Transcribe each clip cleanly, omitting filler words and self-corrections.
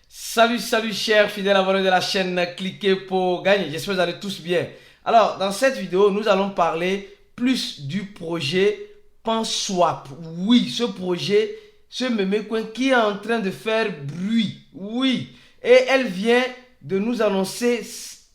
Salut chers fidèles abonnés de la chaîne Cliquez pour gagner, j'espère que vous allez tous bien. Alors dans cette vidéo nous allons parler plus du projet PanSwap. Oui, ce projet, ce mémécoin qui est en train de faire bruit. Oui, et elle vient de nous annoncer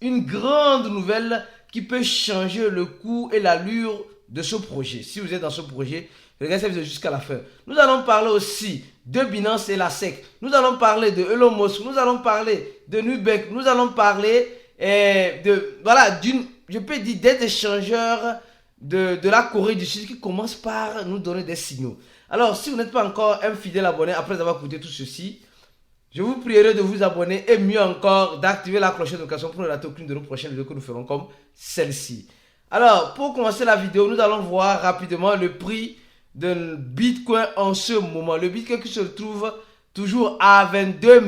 une grande nouvelle qui peut changer le cours et l'allure de ce projet. Si vous êtes dans ce projet, regardez cette vidéo jusqu'à la fin. Nous allons parler aussi de Binance et la SEC. Nous allons parler de Elon Musk. Nous allons parler de Nubank. Nous allons parler je peux dire, des échangeurs de la Corée du Sud qui commencent par nous donner des signaux. Alors, si vous n'êtes pas encore un fidèle abonné après avoir écouté tout ceci, je vous prierai de vous abonner et mieux encore d'activer la cloche de notification pour ne rater aucune de nos prochaines vidéos que nous ferons comme celle-ci. Alors, pour commencer la vidéo, nous allons voir rapidement le prix de Bitcoin en ce moment. Le Bitcoin qui se trouve toujours à 22 000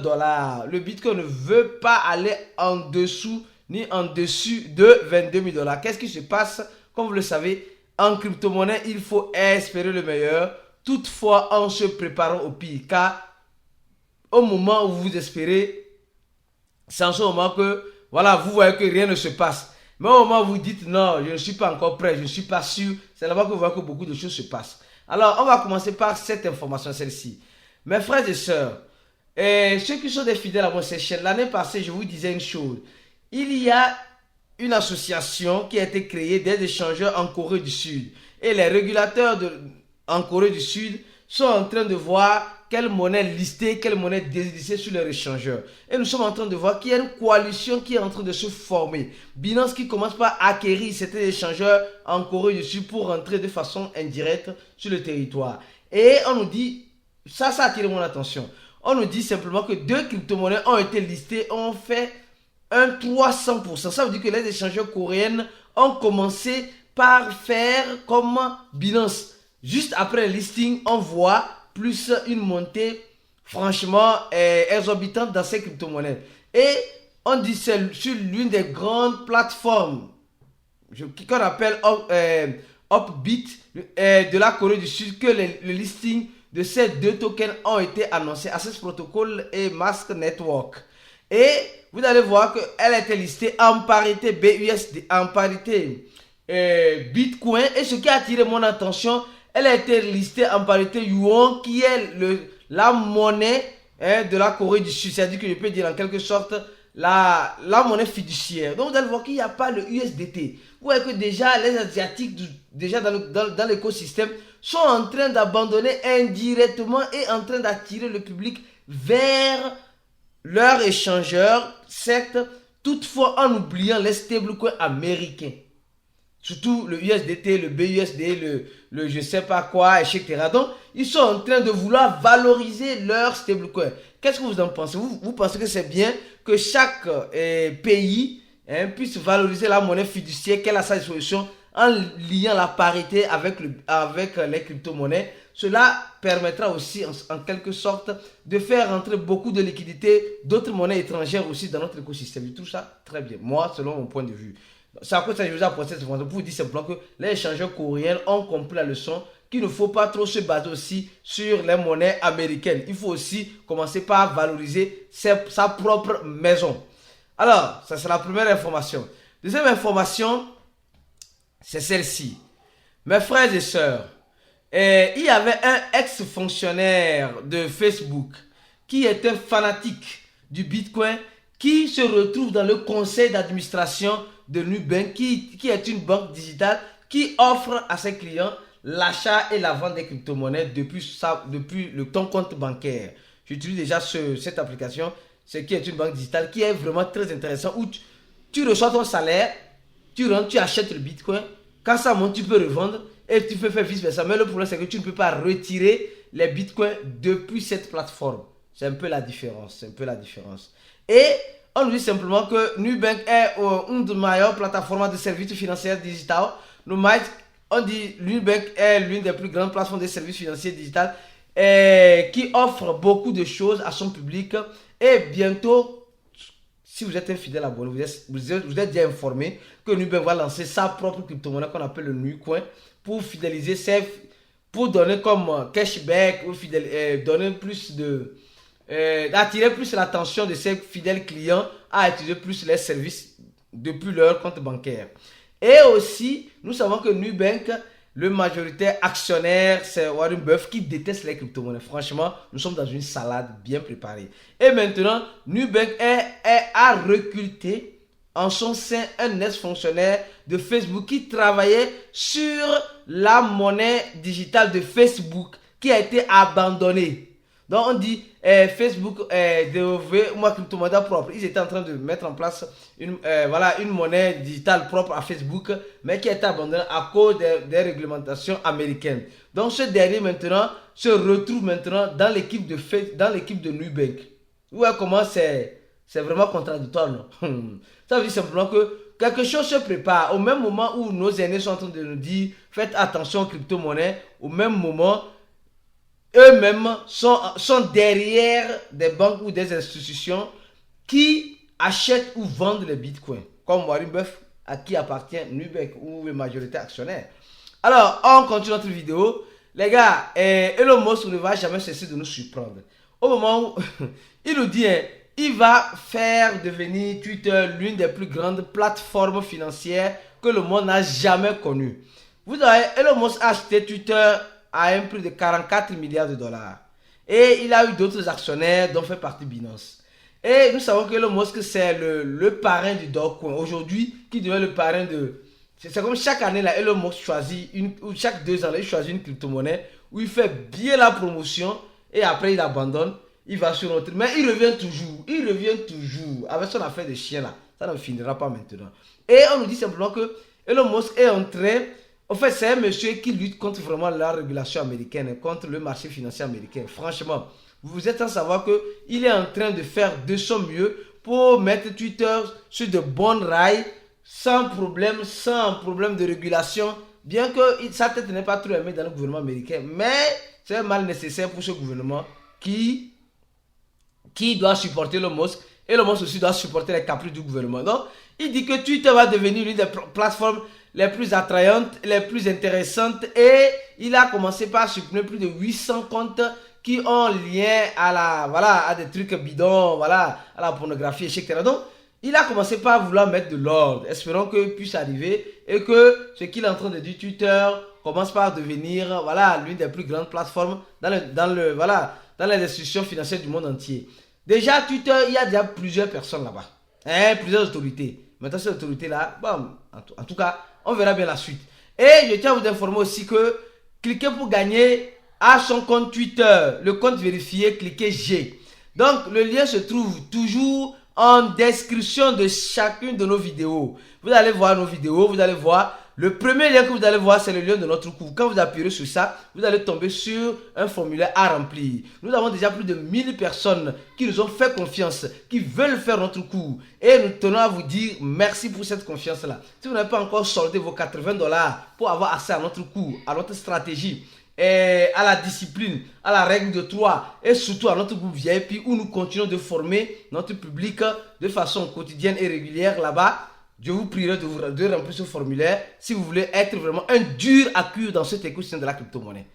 $. Le Bitcoin ne veut pas aller en dessous ni en dessus de 22 000 $. Qu'est-ce qui se passe? Comme vous le savez, en crypto-monnaie, il faut espérer le meilleur, toutefois en se préparant au pire. Car au moment où vous espérez, c'est en ce moment que voilà, vous voyez que rien ne se passe. Mais au moment où vous dites non, je ne suis pas encore prêt, je ne suis pas sûr, c'est là-bas que vous voyez que beaucoup de choses se passent. Alors, on va commencer par cette information, celle-ci. Mes frères et sœurs, ceux qui sont des fidèles à mon chaîne, l'année passée, je vous disais une chose. Il y a une association qui a été créée des échangeurs en Corée du Sud. Et les régulateurs en Corée du Sud sont en train de voir quelle monnaie lister, quelle monnaie délister sur leur échangeur. Et nous sommes en train de voir qu'il y a une coalition qui est en train de se former. Binance qui commence par acquérir certains échangeurs en Corée du Sud pour rentrer de façon indirecte sur le territoire. Et on nous dit, ça a attiré mon attention. On nous dit simplement que 2 crypto-monnaies ont été listées, ont fait un 300%. Ça veut dire que les échangeurs coréennes ont commencé par faire comme Binance. Juste après le listing, on voit plus une montée franchement exorbitante dans ces crypto-monnaies. Et on dit c'est sur l'une des grandes plateformes qu'on appelle Upbit de la Corée du Sud que le listing de ces 2 tokens ont été annoncés, Access Protocol et Mask Network. Et vous allez voir qu'elle a été listée en parité BUSD, en parité Bitcoin. Et ce qui a attiré mon attention, elle a été listée en parité Yuan, qui est la monnaie de la Corée du Sud. C'est-à-dire que je peux dire en quelque sorte la monnaie fiduciaire. Donc vous allez voir qu'il n'y a pas le USDT. Vous voyez que déjà les Asiatiques, déjà dans l'écosystème, sont en train d'abandonner indirectement et en train d'attirer le public vers leur échangeur, certes, toutefois en oubliant les stablecoins américains. Surtout le USDT, le BUSD, le je sais pas quoi, etc. Donc, ils sont en train de vouloir valoriser leur stablecoin. Qu'est-ce que vous en pensez? Vous pensez que c'est bien que chaque pays puisse valoriser la monnaie fiduciaire qu'elle a à sa disposition en liant la parité avec les crypto-monnaies? Cela permettra aussi en quelque sorte de faire rentrer beaucoup de liquidités d'autres monnaies étrangères aussi dans notre écosystème. Je trouve ça très bien, moi, selon mon point de vue. C'est à cause de ça que je vous ai apporté cette information pour vous dire simplement que les échangeurs coréens ont compris la leçon qu'il ne faut pas trop se baser aussi sur les monnaies américaines. Il faut aussi commencer par valoriser sa propre maison. Alors, ça c'est la première information. Deuxième information, c'est celle-ci. Mes frères et sœurs, il y avait un ex-fonctionnaire de Facebook qui était fanatique du Bitcoin qui se retrouve dans le conseil d'administration de Nubank qui est une banque digitale qui offre à ses clients l'achat et la vente des crypto-monnaies depuis ton compte bancaire. J'utilise déjà cette application, c'est qui est une banque digitale qui est vraiment très intéressante où tu reçois ton salaire, tu rentres, tu achètes le Bitcoin, quand ça monte tu peux revendre et tu peux faire vice versa. Mais le problème c'est que tu ne peux pas retirer les Bitcoins depuis cette plateforme. C'est un peu la différence, Et on nous dit simplement que Nubank est une des meilleures plateformes de services financiers digitaux. On dit Nubank est l'une des plus grandes plateformes de services financiers digitaux qui offre beaucoup de choses à son public. Et bientôt, si vous êtes un fidèle abonné, vous êtes déjà informé que Nubank va lancer sa propre crypto-monnaie qu'on appelle le Nucoin pour fidéliser pour donner comme cashback ou donner plus de d'attirer plus l'attention de ses fidèles clients à utiliser plus les services depuis leur compte bancaire. Et aussi, nous savons que Nubank, le majoritaire actionnaire, c'est Warren Buffett qui déteste les crypto-monnaies. Franchement, nous sommes dans une salade bien préparée. Et maintenant, Nubank a recruté en son sein un ex-fonctionnaire de Facebook qui travaillait sur la monnaie digitale de Facebook qui a été abandonnée. Donc on dit Facebook devait une crypto-monnaie propre. Ils étaient en train de mettre en place une monnaie digitale propre à Facebook, mais qui a été abandonnée à cause des réglementations américaines. Donc ce dernier maintenant se retrouve maintenant dans l'équipe de Nubank. Vous voyez comment c'est vraiment contradictoire, non? Ça veut dire simplement que quelque chose se prépare. Au même moment où nos aînés sont en train de nous dire faites attention aux crypto-monnaies, au même moment eux-mêmes sont derrière des banques ou des institutions qui achètent ou vendent les bitcoins, comme Warren Buffett, à qui appartient Nubank ou le majoritaire actionnaire. Alors, on continue notre vidéo. Les gars, Elon Musk ne va jamais cesser de nous surprendre. Au moment où il nous dit, il va faire devenir Twitter l'une des plus grandes plateformes financières que le monde n'a jamais connues. Vous savez, Elon Musk a acheté Twitter à un prix de 44 milliards de dollars. Et il a eu d'autres actionnaires dont fait partie Binance. Et nous savons que Elon Musk, c'est le parrain du Dogecoin. Aujourd'hui, qui devient le parrain de... C'est comme chaque année, là, Elon Musk choisit, ou chaque 2 ans, là, il choisit une crypto-monnaie où il fait bien la promotion et après il abandonne, il va sur autre. Mais il revient toujours avec son affaire de chien là. Ça ne finira pas maintenant. Et on nous dit simplement que Elon Musk est en train... En fait, c'est un monsieur qui lutte contre vraiment la régulation américaine, contre le marché financier américain. Franchement, vous êtes sans savoir qu'il est en train de faire de son mieux pour mettre Twitter sur de bonnes rails, sans problème de régulation. Bien que sa tête n'est pas trop aimée dans le gouvernement américain, mais c'est un mal nécessaire pour ce gouvernement qui doit supporter Elon Musk. Et Elon Musk aussi doit supporter les caprices du gouvernement. Donc, il dit que Twitter va devenir l'une des plateformes les plus attrayantes, les plus intéressantes, et il a commencé par supprimer plus de 800 comptes qui ont lien à des trucs bidons, à la pornographie, etc. Donc, il a commencé par vouloir mettre de l'ordre. Espérons que puisse arriver et que ce qu'il est en train de dire, Twitter commence par devenir l'une des plus grandes plateformes dans les institutions financières du monde entier. Déjà, Twitter, il y a déjà plusieurs personnes là-bas, plusieurs autorités. Maintenant, ces autorités-là, en tout cas, on verra bien la suite. Et je tiens à vous informer aussi que cliquez pour gagner à son compte Twitter, le compte vérifié, cliquez G. Donc, le lien se trouve toujours en description de chacune de nos vidéos. Vous allez voir nos vidéos, vous allez voir. Le premier lien que vous allez voir, c'est le lien de notre cours. Quand vous appuyez sur ça, vous allez tomber sur un formulaire à remplir. Nous avons déjà plus de 1000 personnes qui nous ont fait confiance, qui veulent faire notre cours. Et nous tenons à vous dire merci pour cette confiance-là. Si vous n'avez pas encore soldé vos 80 $ pour avoir accès à notre cours, à notre stratégie, et à la discipline, à la règle de 3 et surtout à notre groupe VIP où nous continuons de former notre public de façon quotidienne et régulière là-bas, je vous prierai de remplir ce formulaire si vous voulez être vraiment un dur à cuire dans cet écosystème de la crypto-monnaie.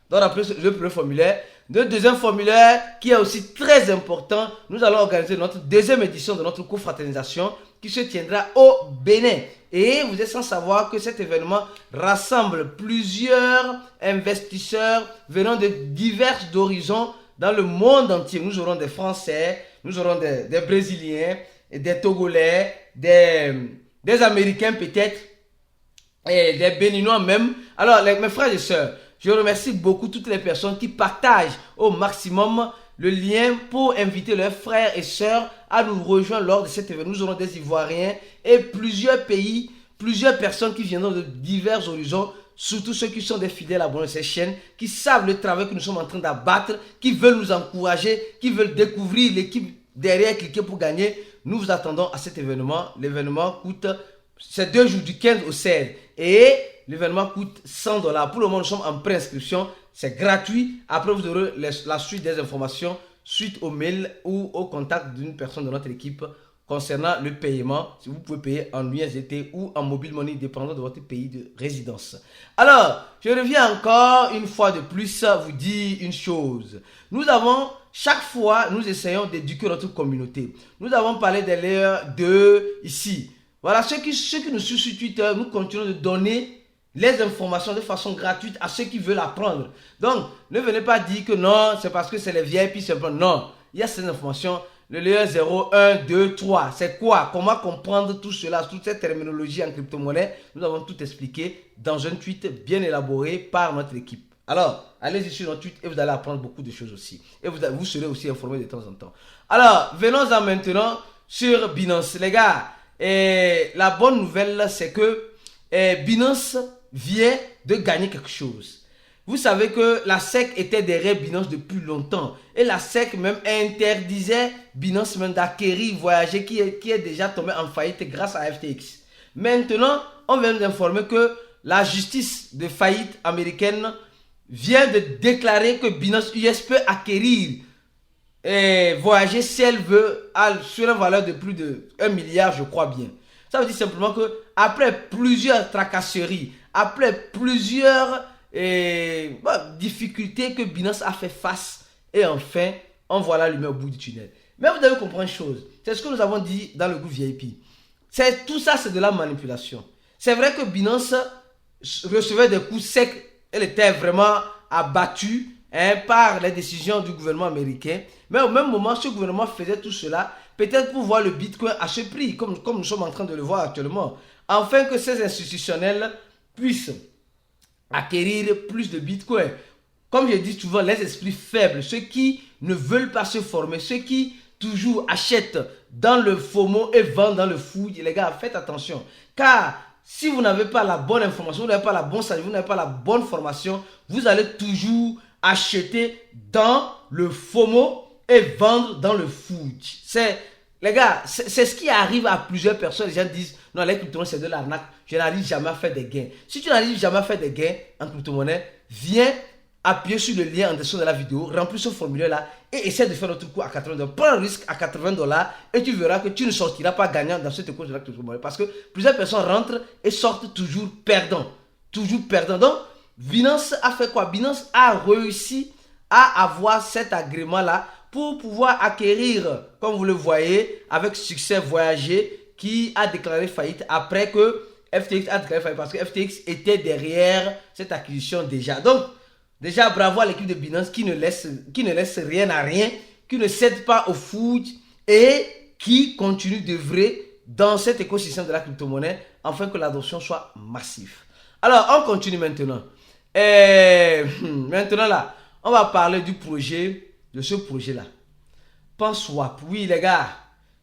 Donc remplir le premier formulaire. Le deuxième formulaire qui est aussi très important, nous allons organiser notre deuxième édition de notre cours fraternisation qui se tiendra au Bénin. Et vous êtes sans savoir que cet événement rassemble plusieurs investisseurs venant de divers horizons dans le monde entier. Nous aurons des Français, nous aurons des Brésiliens, des Togolais, des Américains peut-être, et des Béninois même. Alors mes frères et sœurs, je remercie beaucoup toutes les personnes qui partagent au maximum le lien pour inviter leurs frères et sœurs à nous rejoindre lors de cet événement. Nous aurons des Ivoiriens et plusieurs pays, plusieurs personnes qui viendront de divers horizons, surtout ceux qui sont des fidèles abonnés de ces chaînes, qui savent le travail que nous sommes en train d'abattre, qui veulent nous encourager, qui veulent découvrir l'équipe derrière, cliquer pour gagner. Nous vous attendons à cet événement. L'événement coûte, c'est 2 jours du 15 au 16 et l'événement coûte 100 $. Pour le moment, nous sommes en préinscription. C'est gratuit. Après, vous aurez la suite des informations suite au mail ou au contact d'une personne de notre équipe concernant le paiement, si vous pouvez payer en USDT ou en mobile money, dépendant de votre pays de résidence. Alors, je reviens encore une fois de plus vous dire une chose. Nous avons, chaque fois, nous essayons d'éduquer notre communauté. Nous avons parlé des layers 2 ici. Voilà, ceux qui nous suivent sur Twitter, nous continuons de donner les informations de façon gratuite à ceux qui veulent apprendre. Donc, ne venez pas dire que non, c'est parce que c'est les VIP simplement. Non, il y a ces informations. Le layer 0, 1, 2, 3, c'est quoi? Comment comprendre tout cela, toute cette terminologie en crypto-monnaie? Nous avons tout expliqué dans un tweet bien élaboré par notre équipe. Alors, allez-y sur notre tweet et vous allez apprendre beaucoup de choses aussi. Et vous serez aussi informé de temps en temps. Alors, venons-en maintenant sur Binance. Les gars, la bonne nouvelle, c'est que Binance vient de gagner quelque chose. Vous savez que la SEC était derrière Binance depuis longtemps. Et la SEC même interdisait Binance même d'acquérir Voyager qui est déjà tombé en faillite grâce à FTX. Maintenant, on vient d'informer que la justice de faillite américaine vient de déclarer que Binance US peut acquérir Voyager si elle veut sur une valeur de plus de 1 milliard, je crois bien. Ça veut dire simplement que après plusieurs tracasseries, après plusieurs difficultés que Binance a fait face, et enfin, on voit la lumière au bout du tunnel. Mais vous devez comprendre une chose, c'est ce que nous avons dit dans le groupe VIP. Tout ça, c'est de la manipulation. C'est vrai que Binance recevait des coups secs, elle était vraiment abattue par les décisions du gouvernement américain. Mais au même moment, ce gouvernement faisait tout cela, peut-être pour voir le Bitcoin à ce prix, comme nous sommes en train de le voir actuellement. Afin que ces institutionnels puissent acquérir plus de Bitcoin. Comme je dis souvent, les esprits faibles, ceux qui ne veulent pas se former, ceux qui toujours achètent dans le FOMO et vendent dans le food, les gars, faites attention. Car si vous n'avez pas la bonne information, vous n'avez pas la bonne salle, vous n'avez pas la bonne formation, vous allez toujours acheter dans le FOMO et vendre dans le food. Les gars, c'est ce qui arrive à plusieurs personnes. Les gens disent, non, les crypto-monnaies, c'est de l'arnaque. Je n'arrive jamais à faire des gains. Si tu n'arrives jamais à faire des gains en crypto-monnaie, viens appuyer sur le lien en dessous de la vidéo, remplis ce formulaire-là et essaie de faire notre coup à 80$. Prends le risque à 80$ et tu verras que tu ne sortiras pas gagnant dans cette course de la crypto-monnaie. Parce que plusieurs personnes rentrent et sortent toujours perdants. Toujours perdants. Donc, Binance a fait quoi? Binance a réussi à avoir cet agrément-là pour pouvoir acquérir, comme vous le voyez, avec succès Voyager qui a déclaré faillite après que FTX a déclaré faillite parce que FTX était derrière cette acquisition déjà. Donc, déjà bravo à l'équipe de Binance qui ne laisse rien à rien, qui ne cède pas au food et qui continue d'œuvrer dans cet écosystème de la crypto-monnaie afin que l'adoption soit massive. Alors, on continue maintenant. Maintenant là, on va parler du projet, de ce projet-là. PanSwap. Oui, les gars,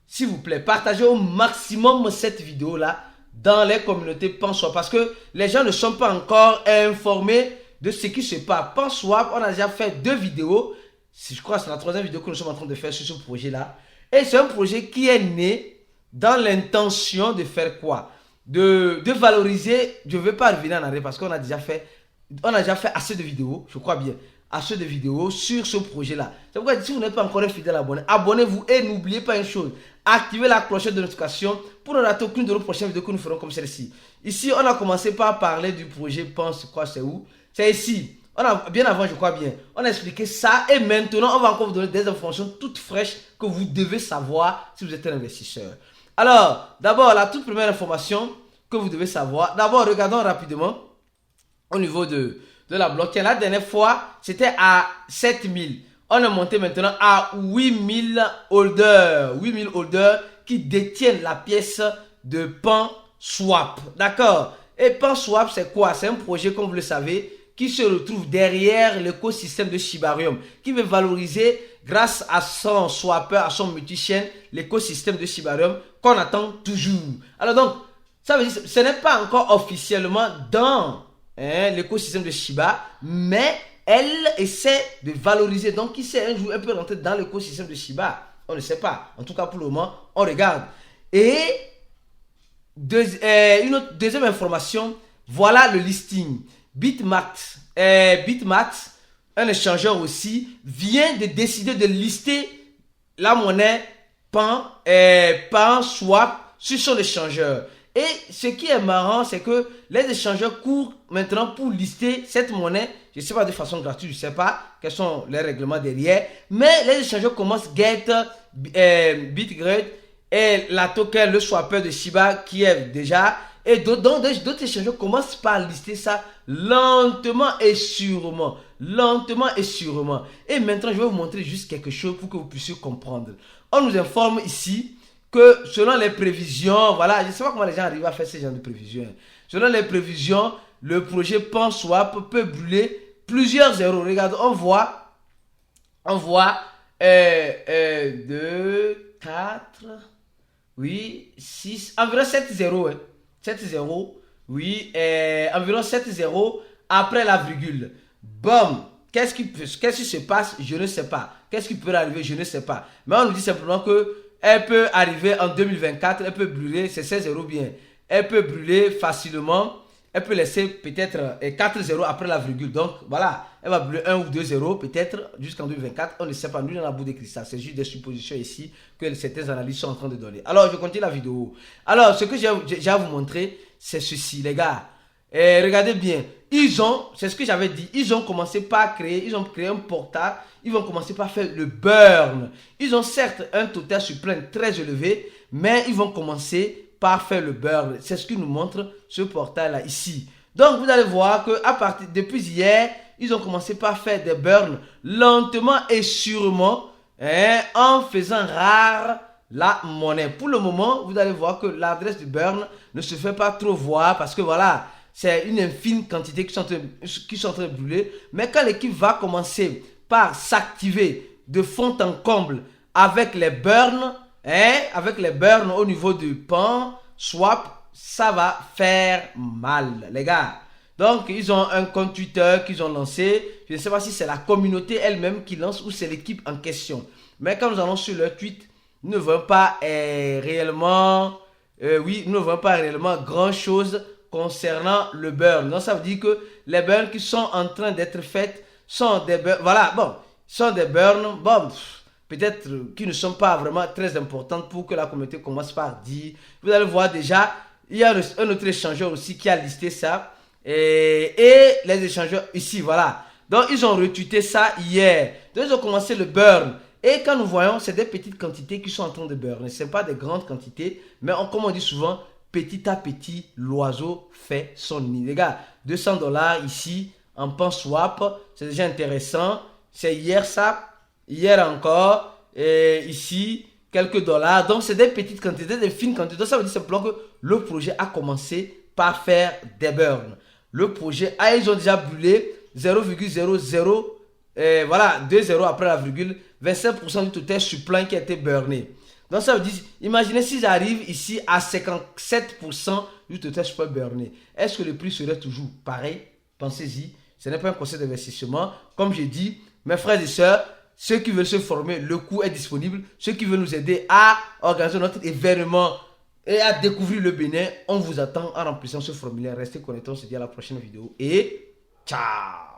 s'il vous plaît, partagez au maximum cette vidéo-là dans les communautés PanSwap parce que les gens ne sont pas encore informés de ce qui se passe. PanSwap, on a déjà fait 2 vidéos. Je crois que c'est la 3e vidéo que nous sommes en train de faire sur ce projet-là. Et c'est un projet qui est né dans l'intention de faire quoi? De valoriser. Je ne vais pas revenir en arrière parce qu'on a déjà fait assez de vidéos, je crois bien, assez de vidéos sur ce projet-là. C'est pourquoi si vous n'êtes pas encore un fidèle abonné, abonnez-vous et n'oubliez pas une chose, activez la cloche de notification pour ne rater aucune de nos prochaines vidéos que nous ferons comme celle-ci. Ici, on a commencé par parler du projet Pense, je crois, c'est où? C'est ici. Bien avant, je crois bien, on a expliqué ça et maintenant, on va encore vous donner des informations toutes fraîches que vous devez savoir si vous êtes un investisseur. Alors, d'abord, la toute première information que vous devez savoir, d'abord, regardons rapidement au niveau de la blockchain. La dernière fois, c'était à 7000. On est monté maintenant à 8000 holders. 8000 holders qui détiennent la pièce de PanSwap. D'accord? Et PanSwap, c'est quoi? C'est un projet, comme vous le savez, qui se retrouve derrière l'écosystème de Shibarium, qui veut valoriser, grâce à son swapper, à son multi-chain, l'écosystème de Shibarium qu'on attend toujours. Alors donc, ça veut dire ce n'est pas encore officiellement dans l'écosystème de Shiba, mais elle essaie de valoriser. Donc, qui sait, un jour, elle peut rentrer dans l'écosystème de Shiba. On ne sait pas. En tout cas, pour le moment, on regarde. Et une deuxième information, voilà le listing. Bitmax, un échangeur aussi, vient de décider de lister la monnaie pan, swap sur son échangeur. Et ce qui est marrant, c'est que les échangeurs courent maintenant pour lister cette monnaie. Je ne sais pas de façon gratuite, je ne sais pas quels sont les règlements derrière. Mais les échangeurs commencent Get, BitGrid et la token, le swapper de Shiba qui est déjà. Et d'autres échangeurs commencent par lister ça lentement et sûrement. Lentement et sûrement. Et maintenant, je vais vous montrer juste quelque chose pour que vous puissiez comprendre. On nous informe ici que selon les prévisions, voilà, je ne sais pas comment les gens arrivent à faire ce genre de prévisions. Selon les prévisions, le projet PanSwap peut brûler plusieurs zéros. Regarde, on voit 2, 4, oui, 6, environ 7 zéros. 7 zéros, oui, environ 7 zéros après la virgule. Bon, qu'est-ce qui se passe? Je ne sais pas. Qu'est-ce qui peut arriver? Je ne sais pas. Mais on nous dit simplement que elle peut arriver en 2024, elle peut brûler, c'est 16 zéros bien. Elle peut brûler facilement, elle peut laisser peut-être 4 zéros après la virgule. Donc voilà, elle va brûler 1 ou 2 zéros peut-être jusqu'en 2024. On ne sait pas, nous dans la boule de cristal. C'est juste des suppositions ici que certaines analyses sont en train de donner. Alors je continue la vidéo. Alors ce que j'ai à vous montrer, c'est ceci les gars. Regardez bien, c'est ce que j'avais dit, ils ont commencé par créer un portal, ils vont commencer par faire le burn. Ils ont certes un total supplément très élevé, mais ils vont commencer par faire le burn. C'est ce que nous montre ce portal là ici. Donc vous allez voir que depuis hier, ils ont commencé par faire des burns lentement et sûrement, en faisant rare la monnaie. Pour le moment, vous allez voir que l'adresse du burn ne se fait pas trop voir parce que voilà, c'est une infime quantité qui sont en train de brûler. Mais quand l'équipe va commencer par s'activer de fond en comble avec les burns, au niveau du PanSwap, ça va faire mal, les gars. Donc, ils ont un compte Twitter qu'ils ont lancé. Je ne sais pas si c'est la communauté elle-même qui lance ou c'est l'équipe en question. Mais quand nous allons sur leur tweet, nous ne voyons pas réellement grand-chose concernant le burn. Donc ça veut dire que les burns qui sont en train d'être faits sont des burns, voilà, bon, sont des burns, bon, peut-être qui ne sont pas vraiment très importantes pour que la communauté commence par dire. Vous allez voir déjà, il y a un autre échangeur aussi qui a listé ça. Et les échangeurs ici, voilà. Donc ils ont retweeté ça hier. Donc ils ont commencé le burn. Et quand nous voyons, c'est des petites quantités qui sont en train de burner. Ce n'est pas des grandes quantités, mais comme on dit souvent, petit à petit, l'oiseau fait son nid. Les gars, 200 $ ici en PanSwap, c'est déjà intéressant. C'est hier ça, hier encore, et ici, quelques dollars. Donc, c'est des petites quantités, des fines quantités. Donc, ça veut dire simplement que le projet a commencé par faire des burns. Le projet, ils ont déjà brûlé 0,00, voilà, 2 zéros après la virgule, 25% du total suppléant qui a été burné. Donc ça veut dire, imaginez si j'arrive ici à 57% du total suppléant burné. Est-ce que le prix serait toujours pareil? Pensez-y, ce n'est pas un conseil d'investissement. Comme j'ai dit, mes frères et sœurs, ceux qui veulent se former, le cours est disponible. Ceux qui veulent nous aider à organiser notre événement et à découvrir le Bénin, on vous attend en remplissant ce formulaire. Restez connectés, on se dit à la prochaine vidéo et ciao!